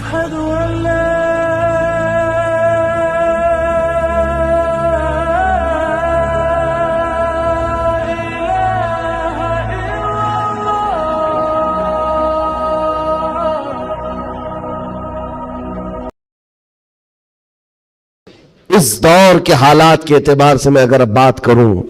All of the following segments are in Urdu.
أشهد أن لا اس دور کے حالات کے اعتبار سے میں اگر اب بات کروں،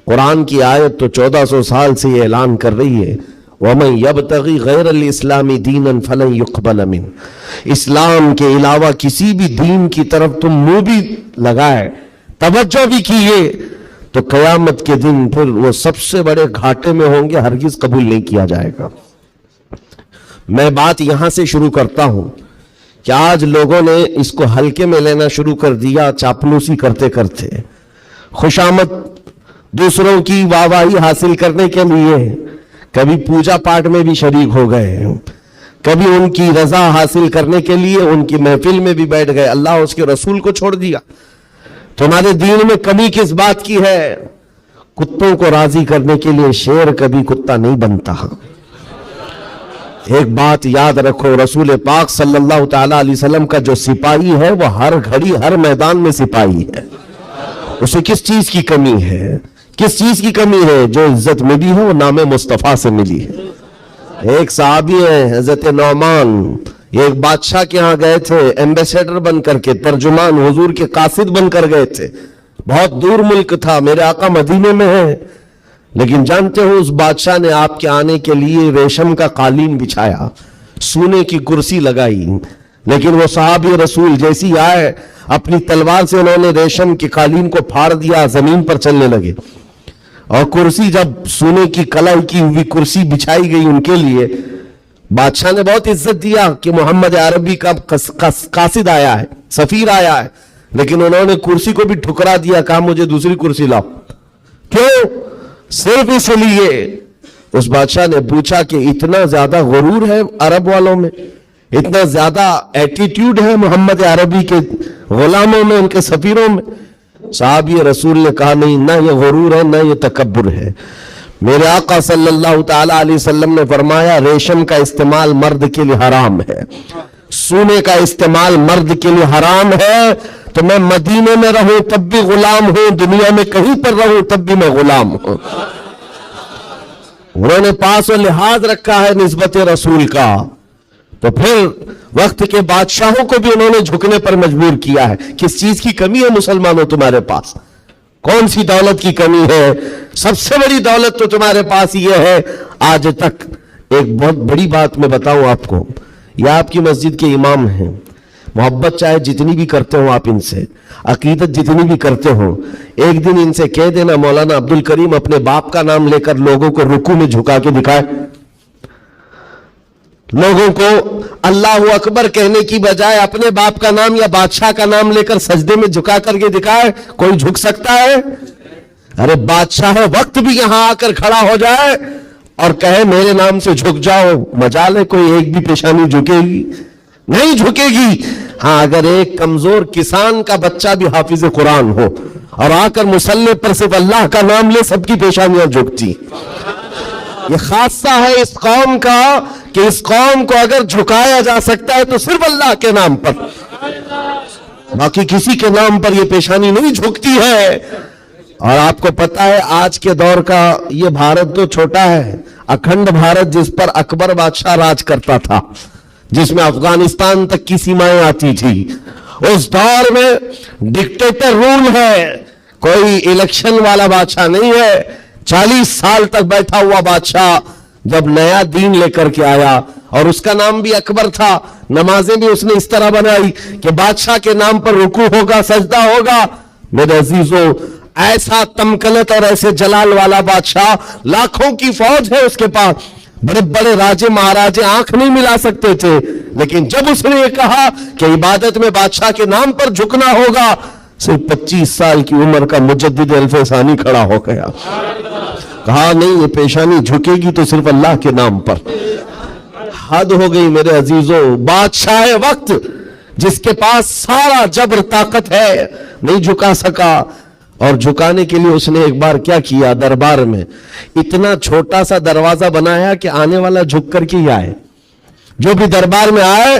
قرآن کی آیت تو 1400 سال سے یہ اعلان کر رہی ہے وَمَنْ يَبْتَغِي غَيْرَ الْإِسْلَامِ دِينًا فَلَنْ يُقْبَلَ مِنْهُ، اسلام کے علاوہ کسی بھی دین کی طرف تم منہ بھی لگائے، توجہ بھی کیے، تو قیامت کے دن پھر وہ سب سے بڑے گھاٹے میں ہوں گے، ہرگز قبول نہیں کیا جائے گا۔ میں بات یہاں سے شروع کرتا ہوں کہ آج لوگوں نے اس کو ہلکے میں لینا شروع کر دیا، چاپلوسی کرتے کرتے، خوشامد دوسروں کی واہواہی حاصل کرنے کے لیے کبھی پوجا پاٹ میں بھی شریک ہو گئے، کبھی ان کی رضا حاصل کرنے کے لیے ان کی محفل میں بھی بیٹھ گئے، اللہ اس کے رسول کو چھوڑ دیا۔ تمہارے دین میں کمی کس بات کی ہے؟ کتوں کو راضی کرنے کے لیے شیر کبھی کتا نہیں بنتا۔ ایک بات یاد رکھو، رسول پاک صلی اللہ تعالیٰ علیہ وسلم کا جو سپاہی ہے وہ ہر گھڑی ہر میدان میں سپاہی ہے، اسے کس چیز کی کمی ہے؟ کس چیز کی کمی ہے؟ جو عزت ملی ہے وہ نام مصطفیٰ سے ملی ہے۔ ایک صحابی ہیں حضرت نعمان، ایک بادشاہ کے ہاں گئے تھے ایمبیسیڈر بن کر کے، ترجمان حضور کے قاصد بن کر گئے تھے، بہت دور ملک تھا، میرے آقا مدینے میں ہیں، لیکن جانتے ہو اس بادشاہ نے آپ کے آنے کے لیے ریشم کا قالین بچھایا، سونے کی کرسی لگائی، لیکن وہ صحابی رسول جیسی آئے اپنی تلوار سے انہوں نے ریشم کے قالین کو پھاڑ دیا، زمین پر چلنے لگے، اور کرسی جب سونے کی کلائی کی ہوئی کرسی بچھائی گئی ان کے لیے، بادشاہ نے بہت عزت دیا کہ محمد عربی کا قاصد آیا ہے، سفیر آیا ہے، لیکن انہوں نے کرسی کو بھی ٹھکرا دیا، کہا مجھے دوسری کرسی لاؤ۔ کیوں؟ صرف اس لیے اس بادشاہ نے پوچھا کہ اتنا زیادہ غرور ہے عرب والوں میں، اتنا زیادہ ایٹیٹیوڈ ہے محمد عربی کے غلاموں میں، ان کے سفیروں میں؟ صحابی رسول نے کہا نہیں، نہ یہ غرور ہے نہ یہ تکبر ہے۔ میرے آقا صلی اللہ تعالیٰ علیہ وسلم نے فرمایا ریشم کا استعمال مرد کے لیے حرام ہے، سونے کا استعمال مرد کے لیے حرام ہے، تو میں مدینے میں رہوں تب بھی غلام ہوں، دنیا میں کہیں پر رہوں تب بھی میں غلام ہوں۔ انہوں نے پاس و لحاظ رکھا ہے نسبت رسول کا، تو پھر وقت کے بادشاہوں کو بھی انہوں نے جھکنے پر مجبور کیا ہے۔ کس چیز کی کمی ہے مسلمانوں تمہارے پاس؟ کون سی دولت کی کمی ہے؟ سب سے بڑی دولت تو تمہارے پاس یہ ہے آج تک۔ ایک بہت بڑی بات میں بتاؤں آپ کو، یہ آپ کی مسجد کے امام ہیں، محبت چاہے جتنی بھی کرتے ہوں آپ ان سے، عقیدت جتنی بھی کرتے ہوں، ایک دن ان سے کہہ دینا مولانا عبد الکریم اپنے باپ کا نام لے کر لوگوں کو رکوع میں جھکا کے دکھائے، لوگوں کو اللہ اکبر کہنے کی بجائے اپنے باپ کا نام یا بادشاہ کا نام لے کر سجدے میں جھکا کر کے دکھائے، کوئی جھک سکتا ہے؟ ارے بادشاہ وقت بھی یہاں آ کر کھڑا ہو جائے اور کہے میرے نام سے جھک جاؤ، مجال ہے کوئی ایک بھی پیشانی جھکے گی؟ نہیں جھکے گی۔ ہاں اگر ایک کمزور کسان کا بچہ بھی حافظ قرآن ہو اور آ کر مصلی پر صرف اللہ کا نام لے، سب کی پیشانیاں جھکتی۔ یہ خاصہ ہے اس قوم کا کہ اس قوم کو اگر جھکایا جا سکتا ہے تو صرف اللہ کے نام پر، باقی کسی کے نام پر یہ پیشانی نہیں جھکتی ہے۔ اور آپ کو پتا ہے آج کے دور کا یہ بھارت تو چھوٹا ہے، اکھنڈ بھارت جس پر اکبر بادشاہ راج کرتا تھا، جس میں افغانستان تک کی سیمائیں آتی تھی، اس دور میں ڈکٹیٹر رول ہے، کوئی الیکشن والا بادشاہ نہیں ہے۔ 40 سال تک بیٹھا ہوا بادشاہ جب نیا دین لے کر کے آیا، اور اس کا نام بھی اکبر تھا، نمازیں بھی اس نے اس طرح بنائی کہ بادشاہ کے نام پر رکوع ہوگا، سجدہ ہوگا۔ میرے عزیزوں، ایسا تمکنت اور ایسے جلال والا بادشاہ، لاکھوں کی فوج ہے اس کے پاس، بڑے بڑے راجے مہاراجے آنکھ نہیں ملا سکتے تھے، لیکن جب اس نے یہ کہا کہ عبادت میں بادشاہ کے نام پر جھکنا ہوگا، صرف 25 سال کی عمر کا مجدد الفسانی کھڑا ہو گیا، کہا نہیں یہ پیشانی جھکے گی تو صرف اللہ کے نام پر۔ حد ہو گئی میرے عزیزوں، بادشاہ وقت جس کے پاس سارا جبر طاقت ہے نہیں جھکا سکا، اور جھکانے کے لیے اس نے ایک بار کیا کیا، دربار میں اتنا چھوٹا سا دروازہ بنایا کہ آنے والا جھک کر کے ہی آئے، جو بھی دربار میں آئے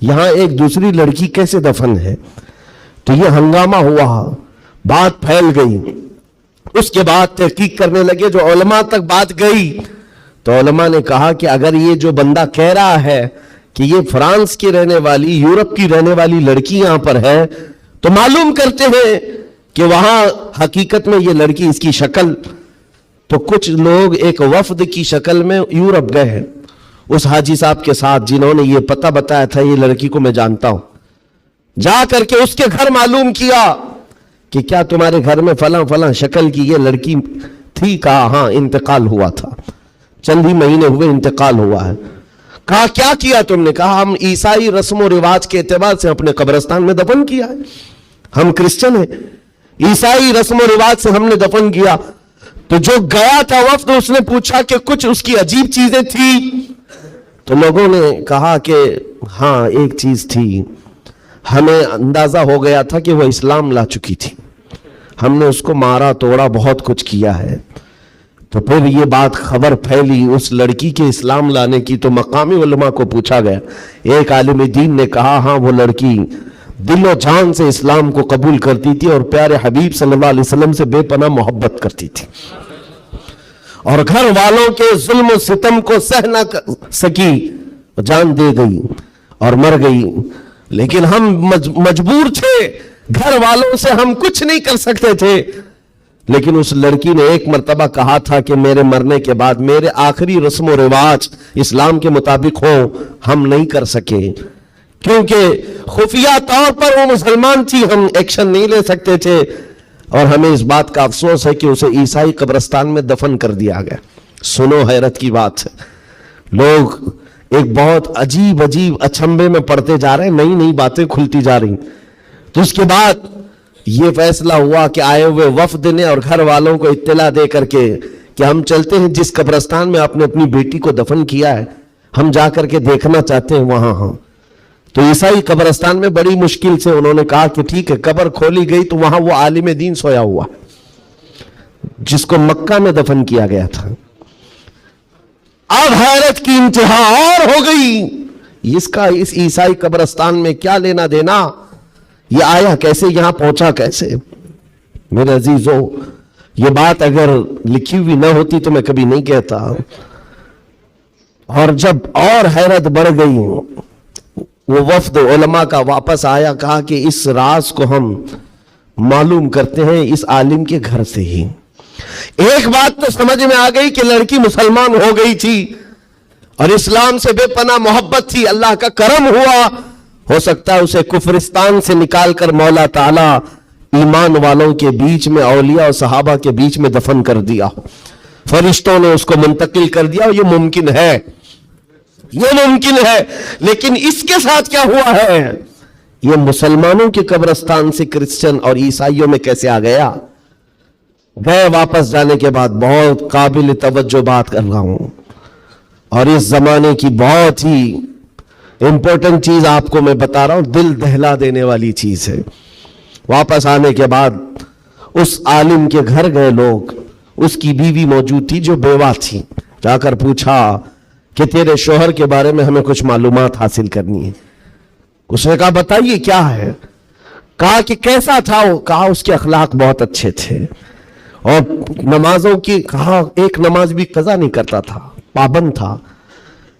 یہاں ایک دوسری لڑکی کیسے دفن ہے؟ تو یہ ہنگامہ ہوا، بات پھیل گئی. اس کے بعد تحقیق کرنے لگے، جو علماء تک بات گئی تو علماء نے کہا کہ اگر یہ جو بندہ کہہ رہا ہے کہ یہ فرانس کی رہنے والی، یورپ کی رہنے والی لڑکی یہاں پر ہے، تو معلوم کرتے ہیں کہ وہاں حقیقت میں یہ لڑکی، اس کی شکل. تو کچھ لوگ ایک وفد کی شکل میں یورپ گئے اس حاجی صاحب کے ساتھ جنہوں نے یہ پتہ بتایا تھا یہ لڑکی کو میں جانتا ہوں. جا کر کے اس کے گھر معلوم کیا کہ کیا تمہارے گھر میں فلاں فلاں شکل کی یہ لڑکی تھی؟ کہا ہاں، انتقال ہوا تھا، چند ہی مہینے ہوئے انتقال ہوا ہے. کہا کیا کیا تم نے؟ کہا ہم عیسائی رسم و رواج کے اعتبار سے اپنے قبرستان میں دفن کیا ہے. ہم کرسچن ہیں، عیسائی رسم و رواج سے ہم نے دفن کیا. تو جو گیا تھا وفد، اس نے پوچھا کہ کچھ اس کی عجیب چیزیں تھی؟ تو لوگوں نے کہا کہ ہاں ایک چیز تھی، ہمیں اندازہ ہو گیا تھا کہ وہ اسلام لا چکی تھی، ہم نے اس کو مارا توڑا، بہت کچھ کیا ہے. تو پھر یہ بات خبر پھیلی اس لڑکی کے اسلام لانے کی، تو مقامی علماء کو پوچھا گیا. ایک عالم دین نے کہا ہاں وہ لڑکی دل و جان سے اسلام کو قبول کرتی تھی اور پیارے حبیب صلی اللہ علیہ وسلم سے بے پناہ محبت کرتی تھی، اور گھر والوں کے ظلم و ستم کو سہ نہ سکی، جان دے گئی اور مر گئی. لیکن ہم مجبور تھے، گھر والوں سے ہم کچھ نہیں کر سکتے تھے. لیکن اس لڑکی نے ایک مرتبہ کہا تھا کہ میرے مرنے کے بعد میرے آخری رسم و رواج اسلام کے مطابق ہو. ہم نہیں کر سکے کیونکہ خفیہ طور پر وہ مسلمان تھی، ہم ایکشن نہیں لے سکتے تھے. اور ہمیں اس بات کا افسوس ہے کہ اسے عیسائی قبرستان میں دفن کر دیا گیا. سنو حیرت کی بات ہے، لوگ ایک بہت عجیب اچنبے میں پڑتے جا رہے ہیں، نئی نئی باتیں کھلتی جا رہی. تو اس کے بعد یہ فیصلہ ہوا کہ آئے ہوئے وفد نے اور گھر والوں کو اطلاع دے کر کے کہ ہم چلتے ہیں جس قبرستان میں آپ نے اپنی بیٹی کو دفن کیا ہے، ہم جا کر کے دیکھنا چاہتے ہیں وہاں. ہاں، تو عیسائی قبرستان میں بڑی مشکل سے انہوں نے کہا کہ ٹھیک ہے. قبر کھولی گئی تو وہاں وہ عالم دین سویا ہوا جس کو مکہ میں دفن کیا گیا تھا. اب حیرت کی انتہا اور ہو گئی، اس کا اس عیسائی قبرستان میں کیا لینا دینا؟ یہ آیا کیسے؟ یہاں پہنچا کیسے؟ میرے عزیزو، یہ بات اگر لکھی ہوئی نہ ہوتی تو میں کبھی نہیں کہتا. اور جب اور حیرت بڑھ گئی، وہ وفد علماء کا واپس آیا، کہا کہ اس راز کو ہم معلوم کرتے ہیں اس عالم کے گھر سے ہی. ایک بات تو سمجھ میں آ گئی کہ لڑکی مسلمان ہو گئی تھی اور اسلام سے بے پناہ محبت تھی. اللہ کا کرم ہوا، ہو سکتا ہے اسے کفرستان سے نکال کر مولا تعالیٰ ایمان والوں کے بیچ میں، اولیاء اور صحابہ کے بیچ میں دفن کر دیا ہو، فرشتوں نے اس کو منتقل کر دیا. یہ ممکن ہے، یہ ممکن ہے. لیکن اس کے ساتھ کیا ہوا ہے؟ یہ مسلمانوں کے قبرستان سے کرسچن اور عیسائیوں میں کیسے آ گیا؟ گئے واپس جانے کے بعد بہت قابل توجہ بات کر رہا ہوں، اور اس زمانے کی بہت ہی امپورٹنٹ چیز آپ کو میں بتا رہا ہوں، دل دہلا دینے والی چیز ہے. واپس آنے کے بعد اس عالم کے گھر گئے لوگ، اس کی بیوی موجود تھی جو بیوہ تھی. جا کر پوچھا کہ تیرے شوہر کے بارے میں ہمیں کچھ معلومات حاصل کرنی ہے. اس نے کہا بتائیے کیا ہے؟ کہا کہ کیسا تھا وہ؟ کہا اس کے اخلاق بہت اچھے تھے، اور نمازوں کی، کہا ایک نماز بھی قضا نہیں کرتا تھا، پابند تھا،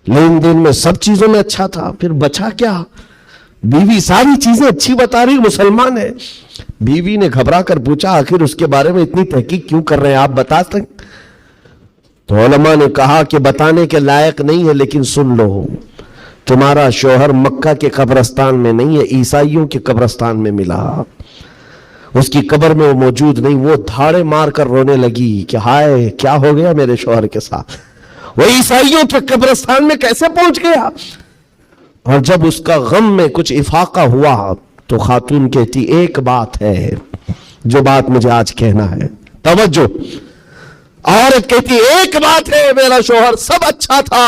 لین دین میں سب چیزوں میں اچھا تھا. پھر بچا کیا؟ بیوی ساری چیزیں اچھی بتا رہی، مسلمان ہے. بیوی نے گھبرا کر پوچھا آخر اس کے بارے میں اتنی تحقیق کیوں کر رہے ہیں، آپ بتا سکتے؟ تو علماء نے کہا کہ بتانے کے لائق نہیں ہے، لیکن سن لو، تمہارا شوہر مکہ کے قبرستان میں نہیں ہے، عیسائیوں کے قبرستان میں ملا. اس کی قبر میں وہ موجود نہیں. وہ دھاڑے مار کر رونے لگی کہ ہائے کیا ہو گیا میرے شوہر کے ساتھ، وہ عیسائیوں کے قبرستان میں کیسے پہنچ گیا؟ اور جب اس کا غم میں کچھ افاقہ ہوا تو خاتون کہتی ایک بات ہے جو بات مجھے آج کہنا ہے، توجہ. عورت کہتی ایک بات ہے، میرا شوہر سب اچھا تھا،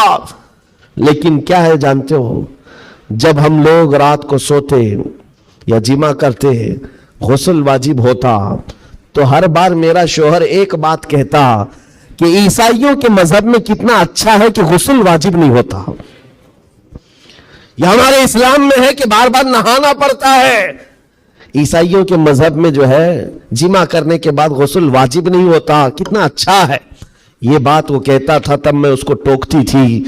لیکن کیا ہے جانتے ہو؟ جب ہم لوگ رات کو سوتے یا جمع کرتے، غسل واجب ہوتا، تو ہر بار میرا شوہر ایک بات کہتا کہ عیسائیوں کے مذہب میں کتنا اچھا ہے کہ غسل واجب نہیں ہوتا. یہ ہمارے اسلام میں ہے کہ بار بار نہانا پڑتا ہے. عیسائیوں کے مذہب میں جو ہے جمع کرنے کے بعد غسل واجب نہیں ہوتا. کتنا اچھا ہے. یہ بات وہ کہتا تھا تب میں اس کو ٹوکتی تھی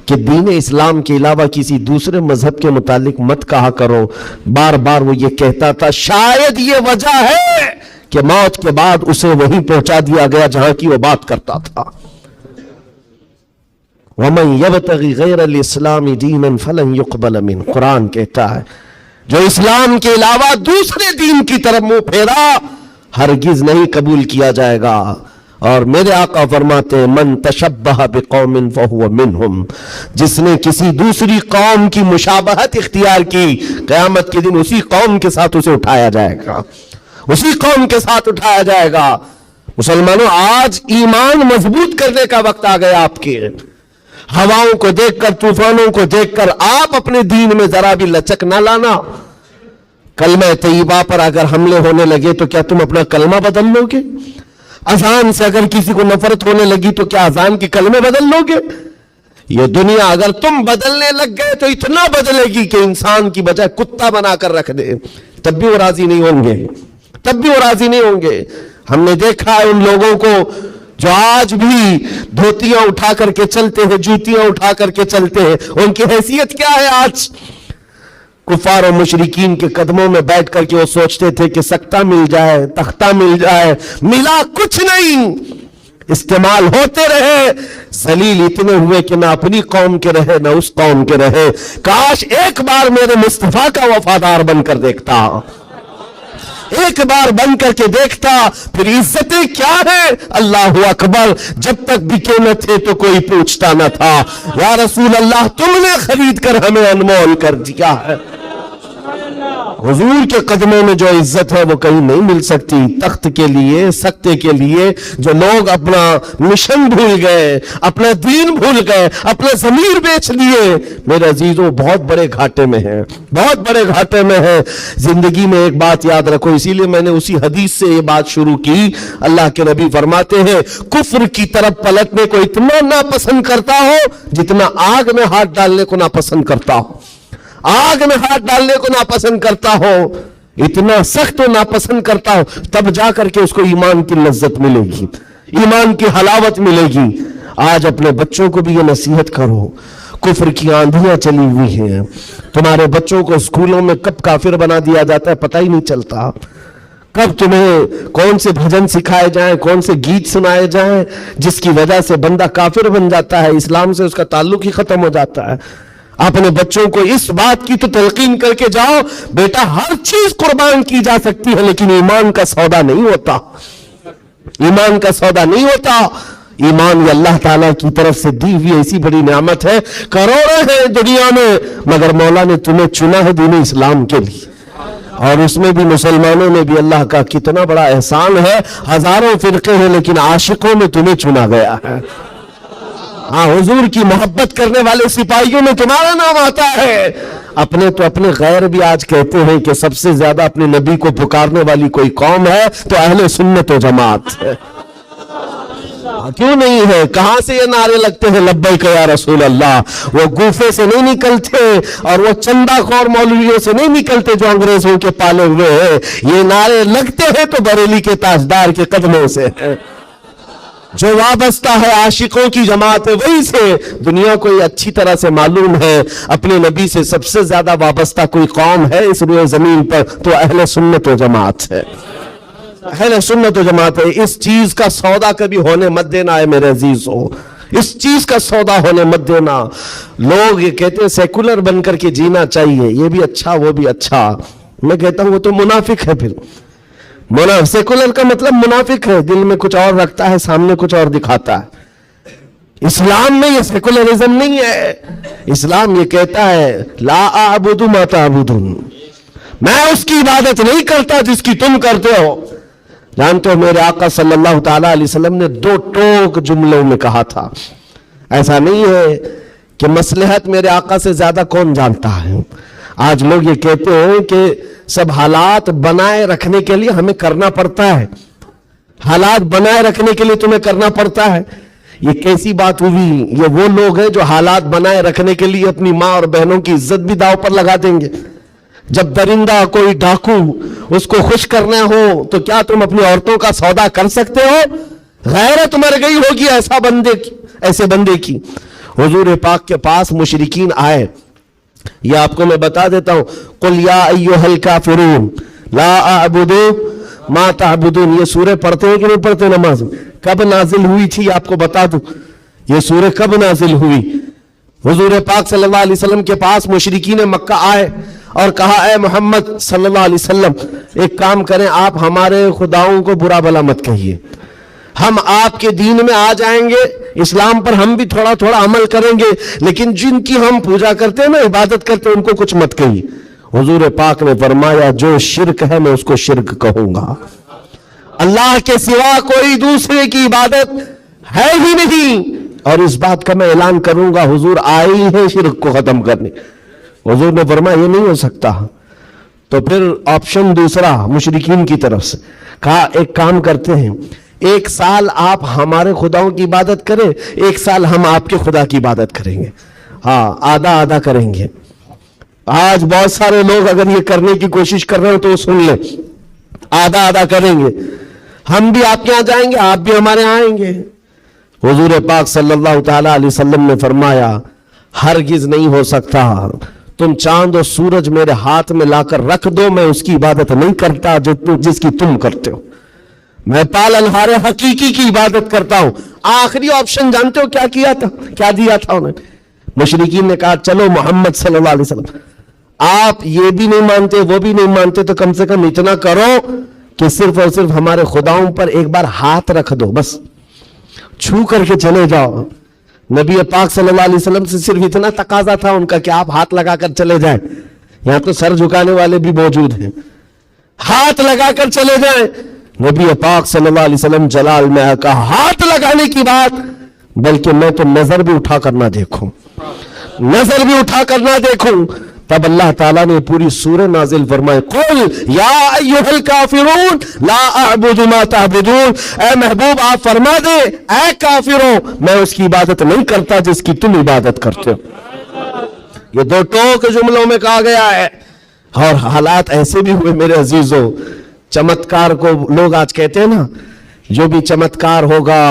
کہ دین اسلام کے علاوہ کسی دوسرے مذہب کے متعلق مت کہا کرو. بار بار وہ یہ کہتا تھا شاید یہ وجہ ہے کہ موت کے بعد اسے وہیں پہنچا دیا گیا جہاں کی وہ بات کرتا تھا. وَمَن يَبْتَغِ غَيْرَ الْإِسْلَامِ دِينًا فَلَن يُقْبَلَ مِنْهُ. قرآن کہتا ہے جو اسلام کے علاوہ دوسرے دین کی طرف منہ پھیرا ہرگز نہیں قبول کیا جائے گا. اور میرے آقا فرماتے ہیں من تشبہ بقوم فہو منہم. جس نے کسی دوسری قوم کی مشابہت اختیار کی قیامت کے دن اسی قوم کے ساتھ اسے اٹھایا جائے گا. اسی قوم کے ساتھ اٹھایا جائے گا. مسلمانوں آج ایمان مضبوط کرنے کا وقت آ گیا. آپ کے ہواؤں کو دیکھ کر طوفانوں کو دیکھ کر آپ اپنے دین میں ذرا بھی لچک نہ لانا. کلمہ طیبہ پر اگر حملے ہونے لگے تو کیا تم اپنا کلمہ بدل لو گے؟ اذان سے اگر کسی کو نفرت ہونے لگی تو کیا اذان کی کلمے بدل لو گے؟ یہ دنیا اگر تم بدلنے لگ گئے تو اتنا بدلے گی کہ انسان کی بجائے کتا بنا کر رکھ دے. تب بھی وہ راضی نہیں ہوں گے. تب بھی وہ راضی نہیں ہوں گے. ہم نے دیکھا ہے ان لوگوں کو جو آج بھی دھوتیاں اٹھا کر کے چلتے ہیں, جوتیاں اٹھا کر کے چلتے ہیں. ان کی حیثیت کیا ہے؟ آج کفار و مشرکین کے قدموں میں بیٹھ کر کے وہ سوچتے تھے کہ سکتہ مل جائے, تختہ مل جائے. ملا کچھ نہیں. استعمال ہوتے رہے. ذلیل اتنے ہوئے کہ نہ اپنی قوم کے رہے نہ اس قوم کے رہے. کاش ایک بار میرے مصطفیٰ کا وفادار بن کر دیکھتا, ایک بار بن کر کے دیکھتا. پھر عزتیں کیا ہے؟ اللہ اکبر. جب تک بکے نہ تھے تو کوئی پوچھتا نہ تھا. یا رسول اللہ تم نے خرید کر ہمیں انمول کر دیا ہے. حضور کے قدموں میں جو عزت ہے وہ کہیں نہیں مل سکتی. تخت کے لیے, سکتے کے لیے جو لوگ اپنا مشن بھول گئے, اپنا دین بھول گئے, اپنا ضمیر بیچ لیے, میرے عزیزوں بہت بڑے گھاٹے میں ہیں, بہت بڑے گھاٹے میں ہیں. زندگی میں ایک بات یاد رکھو, اسی لیے میں نے اسی حدیث سے یہ بات شروع کی. اللہ کے نبی فرماتے ہیں کفر کی طرف پلٹنے کو اتنا ناپسند کرتا ہو جتنا آگ میں ہاتھ ڈالنے کو ناپسند کرتا ہو. آگ میں ہاتھ ڈالنے کو ناپسند کرتا ہو, اتنا سخت و ناپسند کرتا ہو, تب جا کر کے اس کو ایمان کی لذت ملے گی, ایمان کی حلاوت ملے گی. آج اپنے بچوں کو بھی یہ نصیحت کرو. کفر کی آندھیاں چلی ہوئی ہیں. تمہارے بچوں کو اسکولوں میں کب کافر بنا دیا جاتا ہے پتہ ہی نہیں چلتا. کب تمہیں کون سے بھجن سکھائے جائیں, کون سے گیت سنائے جائیں جس کی وجہ سے بندہ کافر بن جاتا ہے, اسلام سے اس کا تعلق ہی ختم ہو جاتا ہے. اپنے بچوں کو اس بات کی تو تلقین کر کے جاؤ بیٹا ہر چیز قربان کی جا سکتی ہے لیکن ایمان کا سودا نہیں ہوتا. ایمان کا سودا نہیں ہوتا. ایمان یہ اللہ تعالیٰ کی طرف سے دی ہوئی ایسی بڑی نعمت ہے. کروڑوں ہیں دنیا میں مگر مولا نے تمہیں چنا ہے دین اسلام کے لیے, اور اس میں بھی مسلمانوں میں بھی اللہ کا کتنا بڑا احسان ہے. ہزاروں فرقے ہیں لیکن عاشقوں میں تمہیں چنا گیا ہے. ہاں, حضور کی محبت کرنے والے سپاہیوں میں تمہارا نام آتا ہے. اپنے تو اپنے غیر بھی آج کہتے ہیں کہ سب سے زیادہ اپنے نبی کو پکارنے والی کوئی قوم ہے تو اہل سنت و جماعت ہے. کیوں نہیں ہے؟ کہاں سے یہ نعرے لگتے ہیں لبیک یا رسول اللہ؟ وہ گوفے سے نہیں نکلتے اور وہ چندہ خور مولویوں سے نہیں نکلتے جو انگریزوں کے پالے ہوئے ہیں. یہ نعرے لگتے ہیں تو بریلی کے تاجدار کے قدموں سے ہیں. جو وابستہ ہے عاشقوں کی جماعت ہے وہی سے. دنیا کو یہ اچھی طرح سے معلوم ہے اپنے نبی سے سب سے زیادہ وابستہ کوئی قوم ہے اس روئے زمین پر تو اہل سنت و جماعت ہے. اہل سنت و جماعت ہے. اس چیز کا سودا کبھی ہونے مت دینا ہے میرے عزیزو, اس چیز کا سودا ہونے مت دینا. لوگ یہ کہتے ہیں سیکولر بن کر کے جینا چاہیے, یہ بھی اچھا وہ بھی اچھا. میں کہتا ہوں وہ تو منافق ہے. پھر سیکولر کا مطلب منافق ہے, دل میں کچھ اور رکھتا ہے سامنے کچھ اور دکھاتا ہے. اسلام میں یہ سیکولرزم نہیں ہے. اسلام یہ کہتا ہے لا اعبد ما تعبدون, میں اس کی عبادت نہیں کرتا جس کی تم کرتے ہو. جانتے ہو میرے آقا صلی اللہ تعالی علیہ وسلم نے 2 ٹوک جملوں میں کہا تھا. ایسا نہیں ہے کہ مصلحت میرے آقا سے زیادہ کون جانتا ہے. آج لوگ یہ کہتے ہیں کہ سب حالات بنائے رکھنے کے لیے ہمیں کرنا پڑتا ہے, حالات بنائے رکھنے کے لیے تمہیں کرنا پڑتا ہے. یہ کیسی بات ہوئی؟ یہ وہ لوگ ہیں جو حالات بنائے رکھنے کے لیے اپنی ماں اور بہنوں کی عزت بھی داؤ پر لگا دیں گے. جب درندہ کوئی ڈاکو اس کو خوش کرنا ہو تو کیا تم اپنی عورتوں کا سودا کر سکتے ہو؟ غیرت مر گئی ہوگی ایسے بندے کی. حضور پاک کے پاس مشرکین آئے. یہ آپ کو میں بتا دیتا ہوں. قل یا ایھا الکافرون لا اعبد ما تعبدون. یہ سورہ پڑھتے ہیں کہ نہیں پڑھتے نماز؟ کب نازل ہوئی تھی آپ کو بتا دوں. یہ سورہ کب نازل ہوئی؟ حضور پاک صلی اللہ علیہ وسلم کے پاس مشرکین مکہ آئے اور کہا اے محمد صلی اللہ علیہ وسلم ایک کام کریں, آپ ہمارے خداؤں کو برا بلا مت کہیے, ہم آپ کے دین میں آ جائیں گے, اسلام پر ہم بھی تھوڑا تھوڑا عمل کریں گے, لیکن جن کی ہم پوجا کرتے ہیں نا, عبادت کرتے ہیں, ان کو کچھ مت کہیے. حضور پاک نے فرمایا جو شرک ہے میں اس کو شرک کہوں گا. اللہ کے سوا کوئی دوسرے کی عبادت ہے ہی نہیں, اور اس بات کا میں اعلان کروں گا حضور آئے ہی ہیں شرک کو ختم کرنے. حضور نے فرمایا یہ نہیں ہو سکتا. تو پھر آپشن دوسرا مشرکین کی طرف سے کہا ایک کام کرتے ہیں, ایک سال آپ ہمارے خداؤں کی عبادت کریں, ایک سال ہم آپ کے خدا کی عبادت کریں گے. ہاں آدھا آدھا کریں گے. آج بہت سارے لوگ اگر یہ کرنے کی کوشش کر رہے ہو تو سن لیں, آدھا آدھا کریں گے, ہم بھی آپ کے یہاں جائیں گے, آپ بھی ہمارے یہاں آئیں گے. حضور پاک صلی اللہ تعالی علیہ وسلم نے فرمایا ہرگز نہیں ہو سکتا, تم چاند اور سورج میرے ہاتھ میں لا کر رکھ دو, میں اس کی عبادت نہیں کرتا جس کی تم کرتے ہو, میں پالنہار حقیقی کی عبادت کرتا ہوں. آخری آپشن جانتے ہو کیا کیا تھا, کیا دیا تھا انہوں نے؟ مشرکین نے کہا چلو محمد صلی اللہ علیہ وسلم آپ یہ بھی نہیں مانتے وہ بھی نہیں مانتے تو کم سے کم اتنا کرو کہ صرف اور صرف ہمارے خداؤں پر ایک بار ہاتھ رکھ دو, بس چھو کر کے چلے جاؤ. نبی پاک صلی اللہ علیہ وسلم سے صرف اتنا تقاضا تھا ان کا کہ آپ ہاتھ لگا کر چلے جائیں. یہاں تو سر جھکانے والے بھی موجود ہیں, ہاتھ لگا کر چلے جائیں. نبی پاک صلی اللہ علیہ وسلم جلال میں کہا ہاتھ لگانے کی بات, بلکہ میں تو نظر بھی اٹھا کر نہ دیکھوں, نظر بھی اٹھا کر نہ دیکھوں. تب اللہ تعالیٰ نے پوری سورہ نازل فرمائے قل یا ایھا الکافرون لا اعبد ما تعبدون. اے محبوب آپ فرما دے اے کافروں میں اس کی عبادت نہیں کرتا جس کی تم عبادت کرتے ہو. یہ دو ٹوک جملوں میں کہا گیا ہے. اور حالات ایسے بھی ہوئے میرے عزیزوں, چمتکار کو لوگ آج کہتے ہیں نا, جو بھی چمتکار ہوگا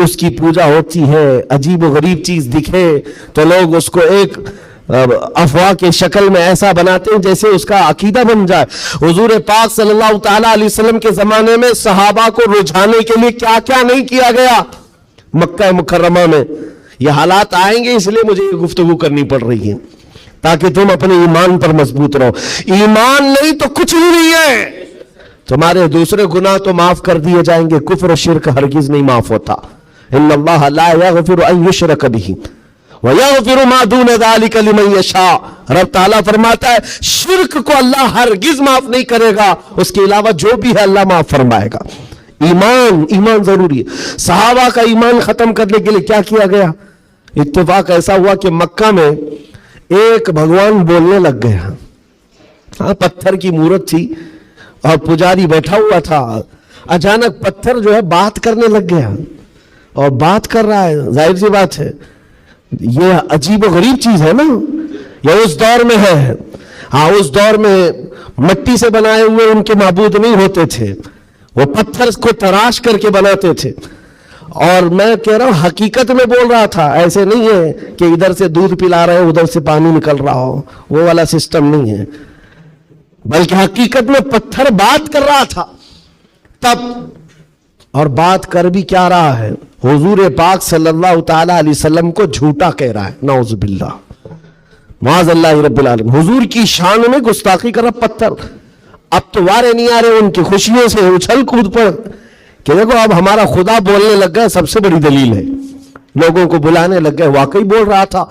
اس کی پوجا ہوتی ہے, عجیب و غریب چیز دکھے تو لوگ اس کو ایک افواہ کے شکل میں ایسا بناتے ہیں جیسے اس کا عقیدہ بن جائے. حضور پاک صلی اللہ تعالی علیہ وسلم کے زمانے میں صحابہ کو رجھانے کے لیے کیا کیا نہیں کیا گیا مکہ مکرمہ میں. یہ حالات آئیں گے اس لیے مجھے یہ گفتگو کرنی پڑ رہی ہے تاکہ تم اپنے ایمان پر مضبوط رہو. ایمان نہیں تو کچھ بھی نہیں ہے. تمہارے دوسرے گناہ تو معاف کر دیے جائیں گے, کفر و شرک ہرگز نہیں معاف ہوتا. ان اللہ لا یغفر ان یشرک بہ وَيَغْفِرُ مَا دُونَ ذَلِكَ لِمَن يَشَاءُ. رب تعالیٰ فرماتا ہے شرک کو اللہ ہرگز معاف نہیں کرے گا, اس کے علاوہ جو بھی ہے اللہ معاف فرمائے گا. ایمان ضروری ہے. صحابہ کا ایمان ختم کرنے کے لیے کیا کیا گیا؟ اتفاق ایسا ہوا کہ مکہ میں ایک بھگوان بولنے لگ گیا. ہاں پتھر کی مورت تھی اور پجاری بیٹھا ہوا تھا, اچانک پتھر جو ہے بات کرنے لگ گیا اور بات کر رہا ہے. ظاہر سی بات ہے یہ عجیب و غریب چیز ہے نا, یہ اس دور میں ہے. ہاں اس دور میں مٹی سے بنائے ہوئے ان کے معبود نہیں ہوتے تھے, وہ پتھر کو تراش کر کے بناتے تھے. اور میں کہہ رہا ہوں حقیقت میں بول رہا تھا, ایسے نہیں ہے کہ ادھر سے دودھ پلا رہے ادھر سے پانی نکل رہا ہو, وہ والا سسٹم نہیں ہے, بلکہ حقیقت میں پتھر بات کر رہا تھا. تب اور بات کر بھی کیا رہا ہے, حضور پاک صلی اللہ تعالی علیہ وسلم کو جھوٹا کہہ رہا ہے. نعوذ باللہ معاذ اللہ رب العالمین. حضور کی شان میں گستاخی کر رہا پتھر. اب تو وارے نہیں آ رہے ان کی خوشیوں سے اچھل کود پر کہ دیکھو اب ہمارا خدا بولنے لگ گیا. سب سے بڑی دلیل ہے, لوگوں کو بلانے لگ گئے. واقعی بول رہا تھا.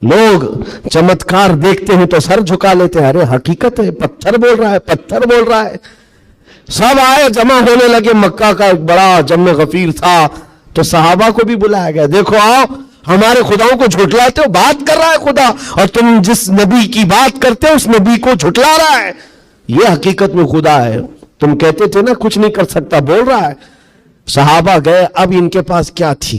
لوگ چمتکار دیکھتے ہیں تو سر جھکا لیتے ہیں, ارے حقیقت ہے پتھر بول رہا ہے, پتھر بول رہا ہے. سب آئے جمع ہونے لگے. مکہ کا ایک بڑا جم غفیر تھا تو صحابہ کو بھی بلایا گیا. دیکھو آؤ ہمارے خداؤں کو جھٹلاتے ہو, بات کر رہا ہے خدا, اور تم جس نبی کی بات کرتے ہو اس نبی کو جھٹلا رہا ہے. یہ حقیقت میں خدا ہے. تم کہتے تھے نا کچھ نہیں کر سکتا, بول رہا ہے. صحابہ گئے. اب ان کے پاس کیا تھی,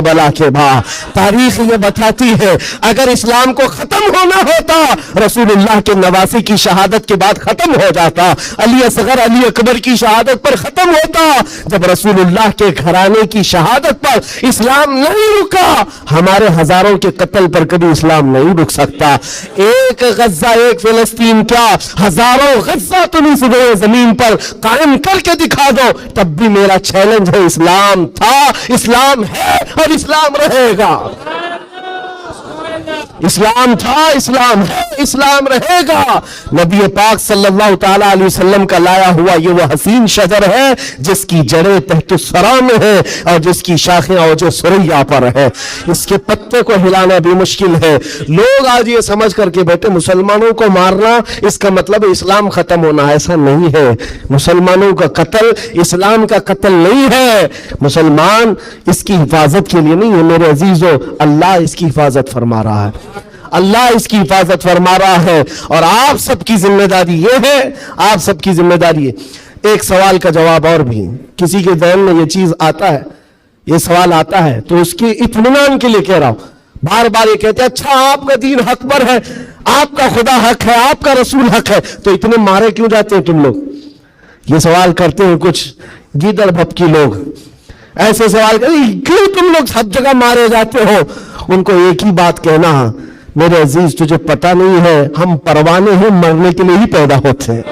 کربلا کے بعد. تاریخ یہ بتاتی ہے اگر اسلام کو ختم ہونا ہوتا رسول اللہ کے نواسی کی شہادت کے بعد ختم ہو جاتا, علی اصغر علی اکبر کی شہادت پر ختم ہوتا. جب رسول اللہ کے گھرانے کی شہادت پر اسلام نہیں رکا, ہمارے ہزاروں کے قتل پر کبھی اسلام نہیں رک سکتا. ایک غزہ ایک فلسطین کیا ہزاروں غزہ تم اس زمین پر قائم کر کے دکھا دو, تب بھی میرا چیلنج ہے اسلام تھا, اسلام ہے اور اسلام رہے گا. اسلام تھا, اسلام ہے, اسلام رہے گا. نبی پاک صلی اللہ تعالی علیہ وسلم کا لایا ہوا یہ وہ حسین شجر ہے جس کی جڑیں تحت الثری میں ہے اور جس کی شاخیں اوج ثریا پر ہے. اس کے پتے کو ہلانا بھی مشکل ہے. لوگ آج یہ سمجھ کر کے بیٹھے مسلمانوں کو مارنا اس کا مطلب اسلام ختم ہونا. ایسا نہیں ہے. مسلمانوں کا قتل اسلام کا قتل نہیں ہے. مسلمان اس کی حفاظت کے لیے نہیں ہے میرے عزیزو, اللہ اس کی حفاظت فرما رہا ہے, اللہ اس کی حفاظت فرما رہا ہے. اور آپ سب کی ذمہ داری یہ ہے, آپ سب کی ذمہ داری ہے. ایک سوال کا جواب اور بھی, کسی کے ذہن میں یہ چیز آتا ہے, یہ سوال آتا ہے تو اس کی اطمینان کے لیے کہہ رہا ہوں. بار بار یہ کہتے ہیں اچھا آپ کا دین حق پر ہے, آپ کا خدا حق ہے, آپ کا رسول حق ہے, تو اتنے مارے کیوں جاتے ہیں تم لوگ؟ یہ سوال کرتے ہیں کچھ گیدڑ بھپکی لوگ, ایسے سوال کرتے ہیں کیوں تم لوگ سب جگہ مارے جاتے ہو؟ ان کو ایک ہی بات کہنا, میرے عزیز تجھے پتہ نہیں ہے ہم پروانے ہیں, مرنے کے لیے ہی پیدا ہوتے ہیں.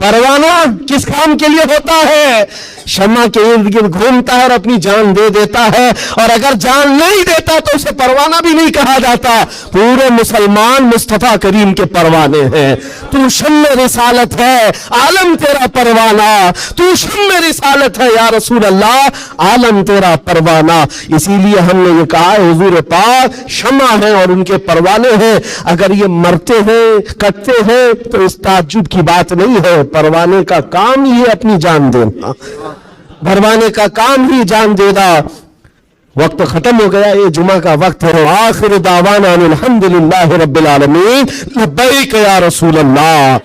پروانہ کس کام کے لیے ہوتا ہے؟ شمع کے ارد گرد گھومتا ہے اور اپنی جان دے دیتا ہے, اور اگر جان نہیں دیتا تو اسے پروانہ بھی نہیں کہا جاتا. پورے مسلمان مصطفیٰ کریم کے پروانے ہیں. تو شمع رسالت ہے, عالم تیرا پروانہ. تو شمع رسالت ہے یا رسول اللہ, عالم تیرا پروانہ. اسی لیے ہم نے یہ کہا ہے حضور پاک شمع ہیں اور ان کے پروانے ہیں. اگر یہ مرتے ہیں کٹتے ہیں تو اس تعجب کی بات نہیں ہے. پروانے کا کام ہی ہے اپنی جان دینا, پروانے کا کام ہی جان دینا. وقت ختم ہو گیا, یہ جمعہ کا وقت ہے. آخر دعوانا الحمدللہ رب العالمین, لبیک یا رسول اللہ.